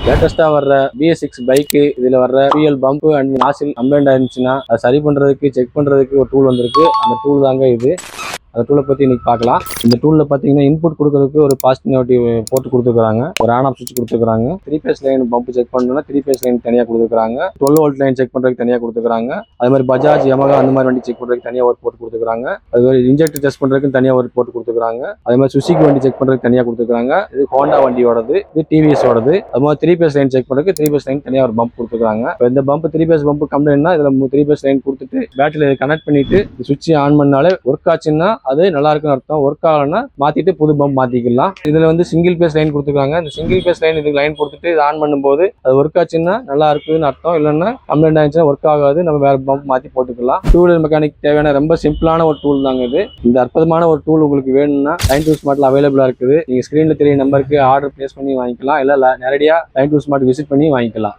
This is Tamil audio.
லேட்டஸ்டா வர்ற BS6 பைக்கு இதுல வர்ற fuel pump and nozzle complaint ஆயிருந்துச்சுன்னா அதை சரி பண்றதுக்கு செக் பண்றதுக்கு ஒரு டூல் வந்திருக்கு. அந்த டூல் தாங்க இது. அந்த டூலை பற்றி இன்னைக்கு பார்க்கலாம். இந்த டூலில் பார்த்தீங்கன்னா இன்புட் கொடுக்கறதுக்கு ஒரு பாசிட்டிவ் நெகட்டிவ் போட்டு கொடுத்துருக்காங்க. ஒரு ஆன் ஆஃப் சுவிட்ச் கொடுத்துருக்காங்க. 3 phase லைன் பம்ப் செக் பண்ணணும்னா 3 phase லைன் தனியாக கொடுத்துருக்காங்க. 12 வோல்ட் லைன் செக் பண்ணுறதுக்கு தனியாக கொடுத்துருக்காங்க. அது மாதிரி பஜாஜ் யமகா அந்த மாதிரி வண்டி செக் பண்ணுறதுக்கு தனியாக ஒரு போட்டு கொடுத்துருக்காங்க. அது மாதிரி இன்ஜெக்டர் டெஸ்ட் பண்ணுறதுக்கு தனியாக ஒரு போட்டு கொடுத்துருக்காங்க. அது மாதிரி சுசுகி வண்டி செக் பண்ணுறதுக்கு தனியாக கொடுத்துருக்காங்க. இது ஹோண்டா வண்டியோடது, இது TVS ஓடது. அது மாதிரி 3 phase லைன் செக் பண்ணுறதுக்கு 3 phase லைன் தனியாக ஒரு பம்ப் கொடுத்துருக்காங்க. இந்த பம்ப் 3 phase பம்ப் கம்ப்ளைண்ட்னா இதில் 3 phase லைன் கொடுத்துட்டு பேட்டரியில் கனெக்ட் பண்ணிட்டு சுவிட்ச் ஆன் பண்ணாலே ஒர்க் ஆச்சுன்னா அது நல்லா இருக்குன்னு அர்த்தம். ஒர்க் ஆகலன்னா மாத்திட்டு புது பம்ப் மாத்திக்கலாம். இதுல வந்து சிங்கிள் பேஸ் லைன் கொடுத்துருக்காங்க. இந்த சிங்கிள் பேஸ் லைன் இதுக்கு லைன் கொடுத்துட்டு இது ஆன் பண்ணும்போது அது ஒர்க் ஆச்சுன்னா நல்லா இருக்குதுன்னு அர்த்தம். இல்லைன்னா கம்ப்ளைண்ட் ஆயிடுச்சுன்னா ஒர்க் ஆகாது. நம்ம வேற பம்ப் மாத்தி போட்டுக்கலாம். டூ வீலர் மெக்கானிக் தேவையான ரொம்ப சிம்பிளான ஒரு டூல் தாங்க இது. இந்த அற்புதமான ஒரு டூல் உங்களுக்கு வேணும்னா லைன் டூ ஸ்மார்ட்ல அவைலபிளா இருக்குது. நீங்க ஸ்கிரீன்ல தெரிய நம்பருக்கு ஆர்டர் பிளேஸ் பண்ணி வாங்கிக்கலாம். இல்ல நேரடியா லைன் டூ ஸ்மார்ட் விசிட் பண்ணி வாங்கிக்கலாம்.